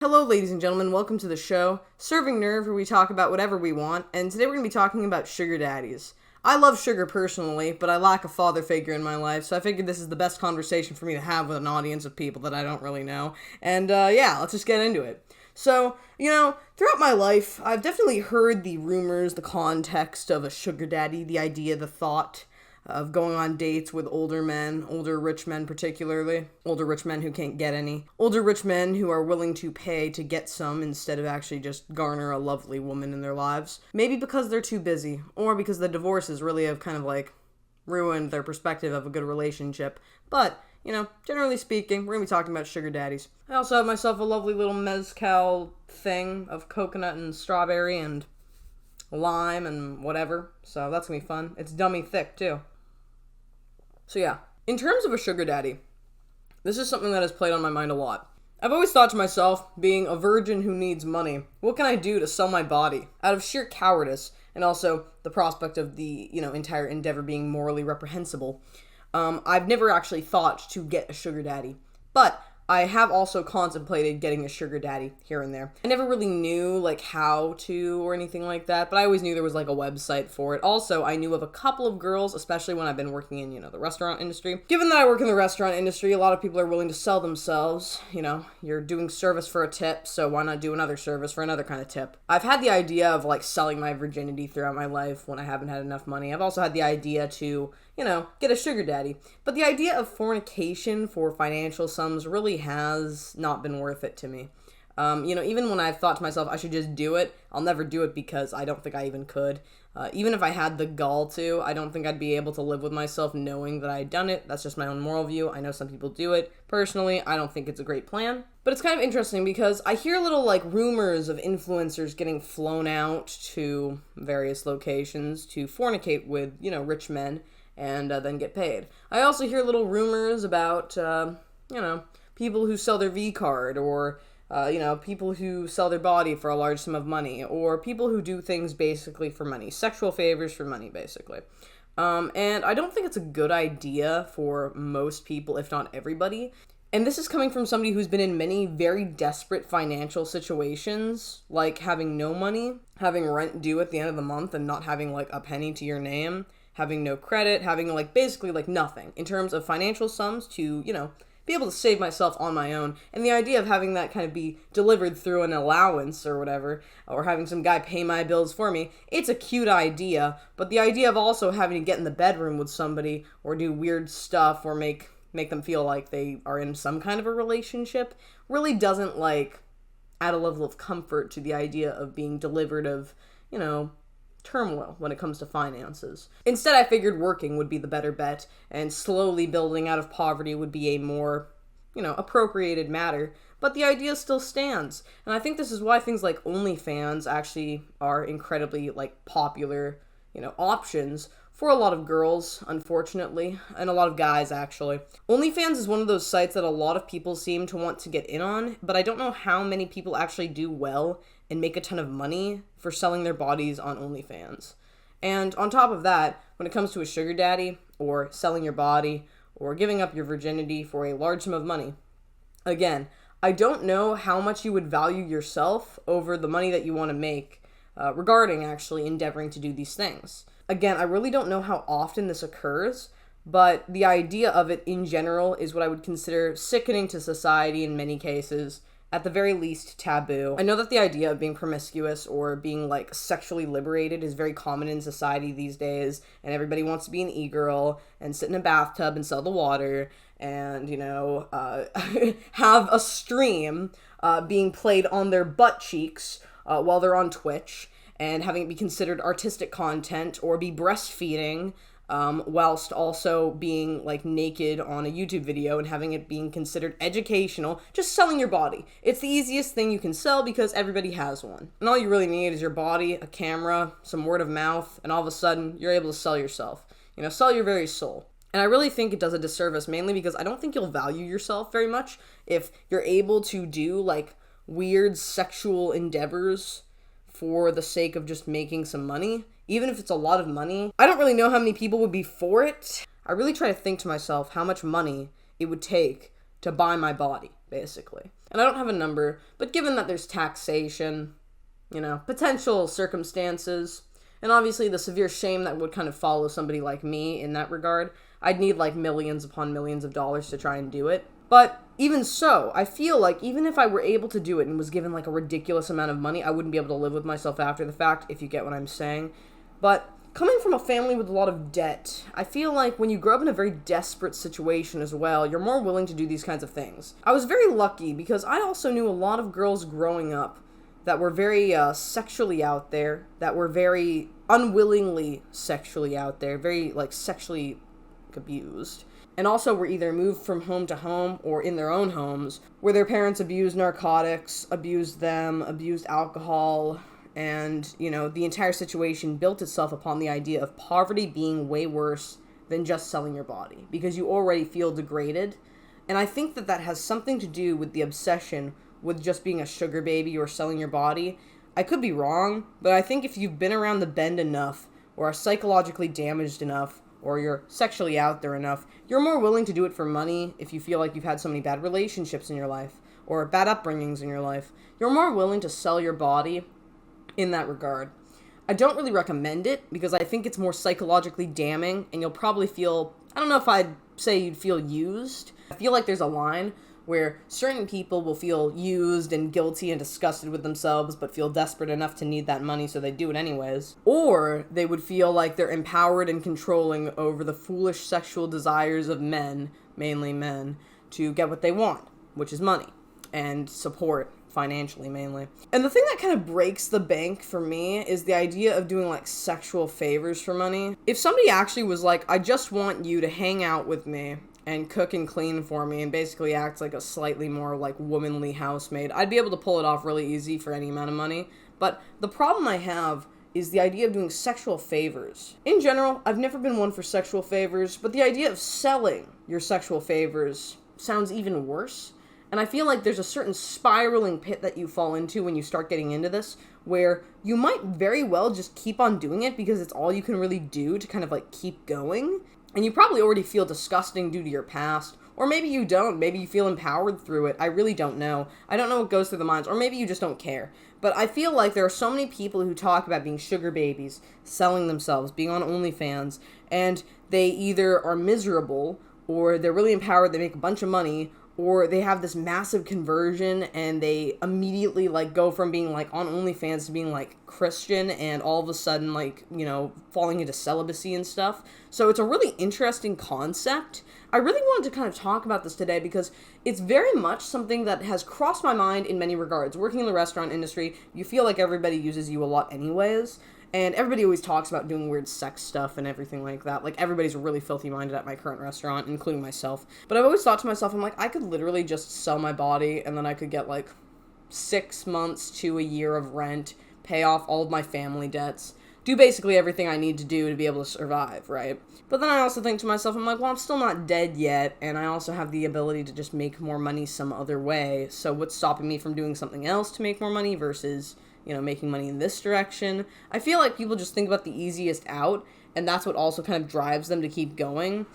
Hello, ladies and gentlemen. Welcome to the show, Serving Nerve, where we talk about whatever we want. And today we're going to be talking about sugar daddies. I love sugar personally, but I lack a father figure in my life, so I figured this is the best conversation for me to have with an audience of people that I don't really know. And yeah, let's just get into it. So, throughout my life, I've definitely heard the rumors, the context of a sugar daddy, the idea, the thought of going on dates with older men, older rich men particularly, older rich men who can't get any, older rich men who are willing to pay to get some instead of actually just garner a lovely woman in their lives. Maybe because they're too busy, or because the divorces really have kind of ruined their perspective of a good relationship. But, generally speaking, we're going to be talking about sugar daddies. I also have myself a lovely little mezcal thing of coconut and strawberry and lime and whatever, so that's going to be fun. It's dummy thick, too. So yeah, in terms of a sugar daddy, this is something that has played on my mind a lot. I've always thought to myself, being a virgin who needs money, what can I do to sell my body? Out of sheer cowardice, and also the prospect of the, entire endeavor being morally reprehensible, I've never actually thought to get a sugar daddy. But I have also contemplated getting a sugar daddy here and there. I never really knew, how to or anything like that, but I always knew there was, a website for it. Also, I knew of a couple of girls, especially when I've been working in, the restaurant industry. Given that I work in the restaurant industry, a lot of people are willing to sell themselves. You're doing service for a tip, so why not do another service for another kind of tip? I've had the idea of, selling my virginity throughout my life when I haven't had enough money. I've also had the idea to get a sugar daddy. But the idea of fornication for financial sums really has not been worth it to me. Even when I've thought to myself, I should just do it, I'll never do it because I don't think I even could. Even if I had the gall to, I don't think I'd be able to live with myself knowing that I had done it. That's just my own moral view. I know some people do it. Personally, I don't think it's a great plan. But it's kind of interesting because I hear little, rumors of influencers getting flown out to various locations to fornicate with, rich men and then get paid. I also hear little rumors about, people who sell their V-card, or, people who sell their body for a large sum of money, or people who do things basically for money. Sexual favors for money, basically. And I don't think it's a good idea for most people, if not everybody. And this is coming from somebody who's been in many very desperate financial situations, like having no money, having rent due at the end of the month and not having, a penny to your name, having no credit, having, basically, nothing in terms of financial sums to, be able to save myself on my own. And the idea of having that kind of be delivered through an allowance or whatever, or having some guy pay my bills for me, it's a cute idea. But the idea of also having to get in the bedroom with somebody or do weird stuff or make them feel like they are in some kind of a relationship really doesn't, add a level of comfort to the idea of being delivered of, turmoil when it comes to finances. Instead, I figured working would be the better bet, and slowly building out of poverty would be a more, appropriated matter. But the idea still stands, and I think this is why things like OnlyFans actually are incredibly, popular, options for a lot of girls, unfortunately, and a lot of guys, actually. OnlyFans is one of those sites that a lot of people seem to want to get in on, but I don't know how many people actually do well and make a ton of money for selling their bodies on OnlyFans. And on top of that, when it comes to a sugar daddy, or selling your body, or giving up your virginity for a large sum of money, again, I don't know how much you would value yourself over the money that you want to make regarding actually endeavoring to do these things. Again, I really don't know how often this occurs, but the idea of it in general is what I would consider sickening to society in many cases, at the very least taboo. I know that the idea of being promiscuous or being sexually liberated is very common in society these days, and everybody wants to be an e-girl and sit in a bathtub and sell the water and, have a stream being played on their butt cheeks while they're on Twitch, and having it be considered artistic content, or be breastfeeding whilst also being naked on a YouTube video and having it being considered educational, just selling your body. It's the easiest thing you can sell because everybody has one. And all you really need is your body, a camera, some word of mouth, and all of a sudden you're able to sell yourself. Sell your very soul. And I really think it does a disservice, mainly because I don't think you'll value yourself very much if you're able to do weird sexual endeavors for the sake of just making some money, even if it's a lot of money. I don't really know how many people would be for it. I really try to think to myself how much money it would take to buy my body, basically. And I don't have a number, but given that there's taxation, potential circumstances, and obviously the severe shame that would kind of follow somebody like me in that regard, I'd need like millions upon millions of dollars to try and do it. But even so, I feel like even if I were able to do it and was given like a ridiculous amount of money, I wouldn't be able to live with myself after the fact, if you get what I'm saying. But coming from a family with a lot of debt, I feel like when you grow up in a very desperate situation as well, you're more willing to do these kinds of things. I was very lucky because I also knew a lot of girls growing up that were very sexually out there, that were very unwillingly sexually out there, very like sexually abused. And also were either moved from home to home or in their own homes where their parents abused narcotics, abused them, abused alcohol, and, the entire situation built itself upon the idea of poverty being way worse than just selling your body because you already feel degraded. And I think that that has something to do with the obsession with just being a sugar baby or selling your body. I could be wrong, but I think if you've been around the bend enough or are psychologically damaged enough or you're sexually out there enough, you're more willing to do it for money if you feel like you've had so many bad relationships in your life or bad upbringings in your life. You're more willing to sell your body in that regard. I don't really recommend it because I think it's more psychologically damning and you'll probably feel, I don't know if I'd say you'd feel used. I feel like there's a line where certain people will feel used and guilty and disgusted with themselves but feel desperate enough to need that money so they do it anyways. Or they would feel like they're empowered and controlling over the foolish sexual desires of men, mainly men, to get what they want, which is money and support financially mainly. And the thing that kind of breaks the bank for me is the idea of doing like sexual favors for money. If somebody actually was like, I just want you to hang out with me and cook and clean for me and basically act like a slightly more like womanly housemaid, I'd be able to pull it off really easy for any amount of money. But the problem I have is the idea of doing sexual favors. In general, I've never been one for sexual favors, but the idea of selling your sexual favors sounds even worse. And I feel like there's a certain spiraling pit that you fall into when you start getting into this, where you might very well just keep on doing it because it's all you can really do to kind of like keep going. And you probably already feel disgusting due to your past. Or maybe you don't. Maybe you feel empowered through it. I really don't know. I don't know what goes through the minds. Or maybe you just don't care. But I feel like there are so many people who talk about being sugar babies, selling themselves, being on OnlyFans, and they either are miserable, or they're really empowered, they make a bunch of money, or they have this massive conversion and they immediately like go from being like on OnlyFans to being like Christian and all of a sudden like, falling into celibacy and stuff. So it's a really interesting concept. I really wanted to kind of talk about this today because it's very much something that has crossed my mind in many regards. Working in the restaurant industry, you feel like everybody uses you a lot anyways. And everybody always talks about doing weird sex stuff and everything like that. Like, everybody's really filthy-minded at my current restaurant, including myself. But I've always thought to myself, I'm like, I could literally just sell my body, and then I could get, like, 6 months to a year of rent, pay off all of my family debts, do basically everything I need to do to be able to survive, right? But then I also think to myself, I'm like, well, I'm still not dead yet, and I also have the ability to just make more money some other way. So what's stopping me from doing something else to make more money versus making money in this direction? I feel like people just think about the easiest out, and that's what also kind of drives them to keep going.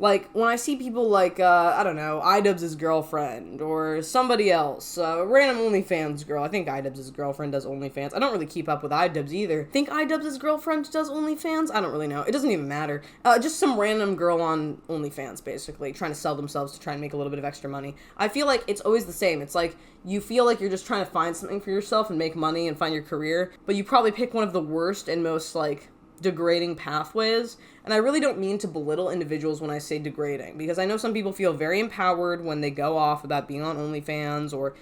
Like, when I see people like, iDubbbz's girlfriend, or somebody else, random OnlyFans girl. I think iDubbbz's girlfriend does OnlyFans. I don't really keep up with iDubbbz either. Think iDubbbz's girlfriend does OnlyFans? I don't really know. It doesn't even matter. Just some random girl on OnlyFans, basically, trying to sell themselves to try and make a little bit of extra money. I feel like it's always the same. It's like, you feel like you're just trying to find something for yourself and make money and find your career, but you probably pick one of the worst and most, degrading pathways. And I really don't mean to belittle individuals when I say degrading, because I know some people feel very empowered when they go off about being on OnlyFans, or,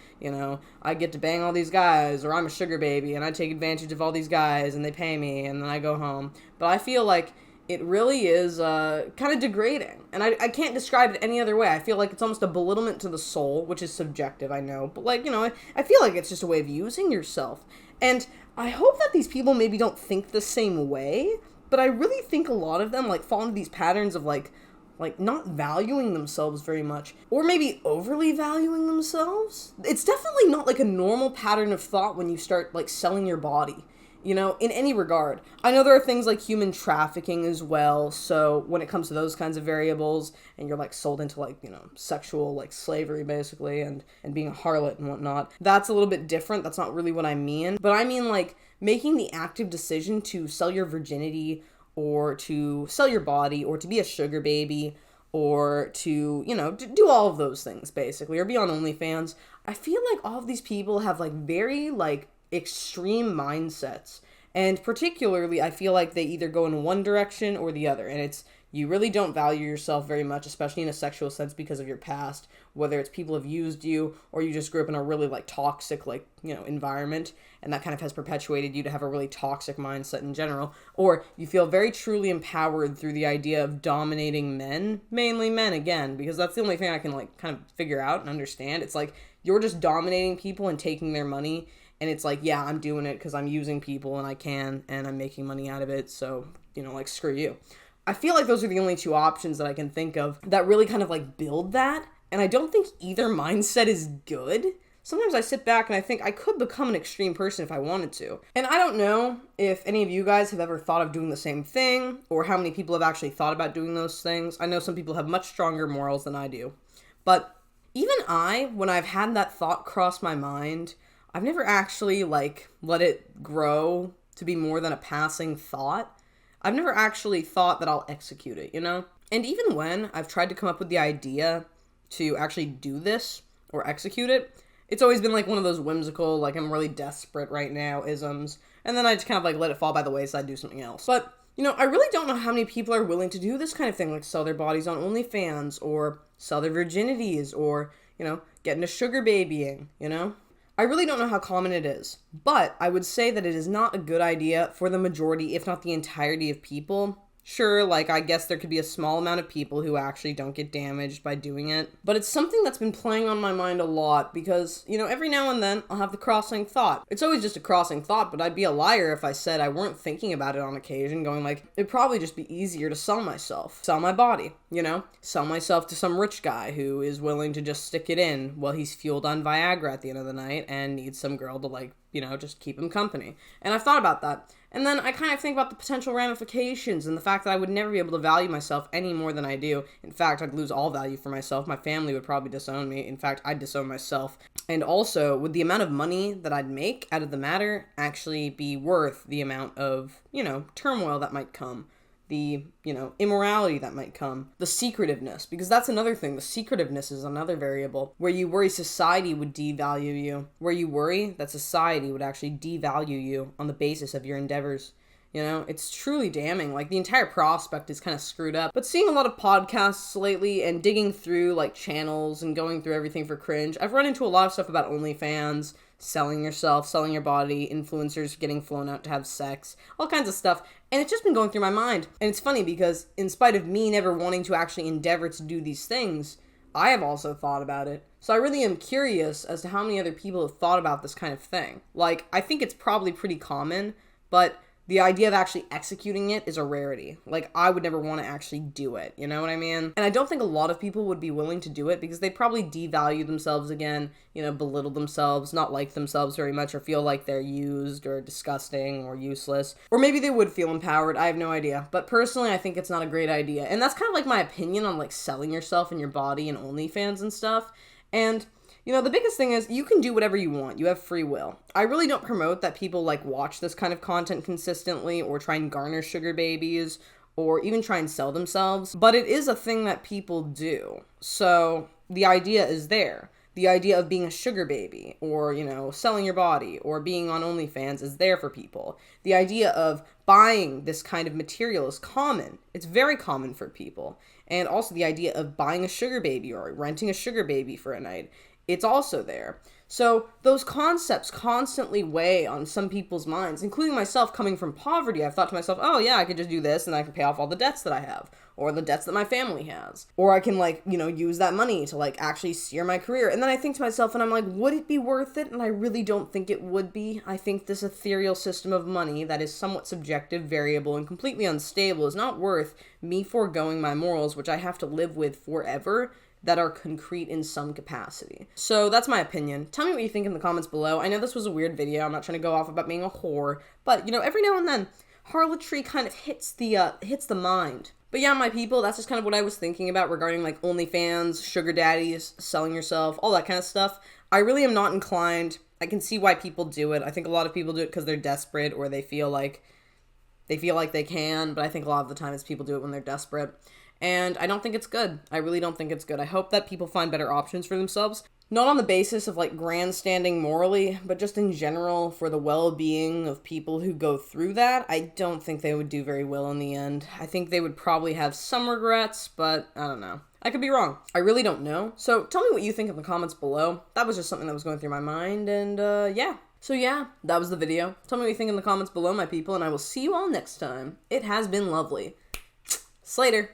I get to bang all these guys, or I'm a sugar baby and I take advantage of all these guys and they pay me and then I go home. But I feel like it really is kind of degrading. And I can't describe it any other way. I feel like it's almost a belittlement to the soul, which is subjective, I know. But, I feel like it's just a way of using yourself. And I hope that these people maybe don't think the same way, but I really think a lot of them, fall into these patterns of, not valuing themselves very much, or maybe overly valuing themselves. It's definitely not, a normal pattern of thought when you start, selling your body. in any regard. I know there are things like human trafficking as well, so when it comes to those kinds of variables, and you're, like, sold into, like, sexual, like, slavery, basically, and being a harlot and whatnot, that's a little bit different. That's not really what I mean. But I mean, like, making the active decision to sell your virginity, or to sell your body, or to be a sugar baby, or to, do all of those things, basically, or be on OnlyFans. I feel like all of these people have, like, very, like, extreme mindsets. And particularly, I feel like they either go in one direction or the other. And you really don't value yourself very much, especially in a sexual sense because of your past, whether it's people have used you or you just grew up in a really, like, toxic, like, environment, and that kind of has perpetuated you to have a really toxic mindset in general, or you feel very truly empowered through the idea of dominating men, mainly men again, because that's the only thing I can, like, kind of figure out and understand. It's like, you're just dominating people and taking their money, and it's like, yeah, I'm doing it because I'm using people and I can, and I'm making money out of it, so, like, screw you. I feel like those are the only two options that I can think of that really kind of, like, build that, and I don't think either mindset is good. Sometimes I sit back and I think I could become an extreme person if I wanted to. And I don't know if any of you guys have ever thought of doing the same thing, or how many people have actually thought about doing those things. I know some people have much stronger morals than I do. But even when I've had that thought cross my mind, I've never actually, like, let it grow to be more than a passing thought. I've never actually thought that I'll execute it, And even when I've tried to come up with the idea to actually do this or execute it, it's always been, like, one of those whimsical, like, I'm really desperate right now isms. And then I just kind of, like, let it fall by the wayside, do something else. But, I really don't know how many people are willing to do this kind of thing, like sell their bodies on OnlyFans, or sell their virginities, or, get into sugar babying, I really don't know how common it is, but I would say that it is not a good idea for the majority, if not the entirety of people. Sure, like, I guess there could be a small amount of people who actually don't get damaged by doing it, but it's something that's been playing on my mind a lot because, every now and then I'll have the crossing thought. It's always just a crossing thought, but I'd be a liar if I said I weren't thinking about it on occasion, going like, it'd probably just be easier to sell myself, sell my body, sell myself to some rich guy who is willing to just stick it in while he's fueled on Viagra at the end of the night and needs some girl to, like, just keep him company. And I've thought about that. And then I kind of think about the potential ramifications and the fact that I would never be able to value myself any more than I do. In fact, I'd lose all value for myself. My family would probably disown me. In fact, I'd disown myself. And also, would the amount of money that I'd make out of the matter actually be worth the amount of, turmoil that might come? The, immorality that might come, the secretiveness, because that's another thing. The secretiveness is another variable where you worry society would devalue you, where you worry that society would actually devalue you on the basis of your endeavors. It's truly damning. Like, the entire prospect is kind of screwed up. But seeing a lot of podcasts lately and digging through, like, channels and going through everything for cringe, I've run into a lot of stuff about OnlyFans, selling yourself, selling your body, influencers getting flown out to have sex, all kinds of stuff. And it's just been going through my mind. And it's funny because in spite of me never wanting to actually endeavor to do these things, I have also thought about it. So I really am curious as to how many other people have thought about this kind of thing. Like, I think it's probably pretty common, but the idea of actually executing it is a rarity. Like, I would never want to actually do it, you know what I mean? And I don't think a lot of people would be willing to do it because they probably devalue themselves again, belittle themselves, not like themselves very much, or feel like they're used or disgusting or useless. Or maybe they would feel empowered, I have no idea. But personally, I think it's not a great idea. And that's kind of like my opinion on, like, selling yourself and your body and OnlyFans and stuff. And the biggest thing is you can do whatever you want. You have free will. I really don't promote that people, like, watch this kind of content consistently or try and garner sugar babies or even try and sell themselves, but it is a thing that people do. So the idea is there. The idea of being a sugar baby or, selling your body or being on OnlyFans is there for people. The idea of buying this kind of material is common. It's very common for people. And also the idea of buying a sugar baby or renting a sugar baby for a night. It's also there. So those concepts constantly weigh on some people's minds, including myself coming from poverty. I've thought to myself, oh yeah, I could just do this and I can pay off all the debts that I have, or the debts that my family has. Or I can, like, use that money to, like, actually steer my career. And then I think to myself and I'm like, would it be worth it? And I really don't think it would be. I think this ethereal system of money that is somewhat subjective, variable, and completely unstable is not worth me foregoing my morals, which I have to live with forever, that are concrete in some capacity. So that's my opinion. Tell me what you think in the comments below. I know this was a weird video. I'm not trying to go off about being a whore, but, you know, every now and then, harlotry kind of hits the mind. But yeah, my people, that's just kind of what I was thinking about regarding, like, OnlyFans, sugar daddies, selling yourself, all that kind of stuff. I really am not inclined. I can see why people do it. I think a lot of people do it because they're desperate or they feel like they can, but I think a lot of the time it's people do it when they're desperate. And I don't think it's good. I really don't think it's good. I hope that people find better options for themselves. Not on the basis of, like, grandstanding morally, but just in general for the well-being of people who go through that. I don't think they would do very well in the end. I think they would probably have some regrets, but I don't know. I could be wrong. I really don't know. So tell me what you think in the comments below. That was just something that was going through my mind, and yeah. So yeah, that was the video. Tell me what you think in the comments below, my people, and I will see you all next time. It has been lovely. Slater.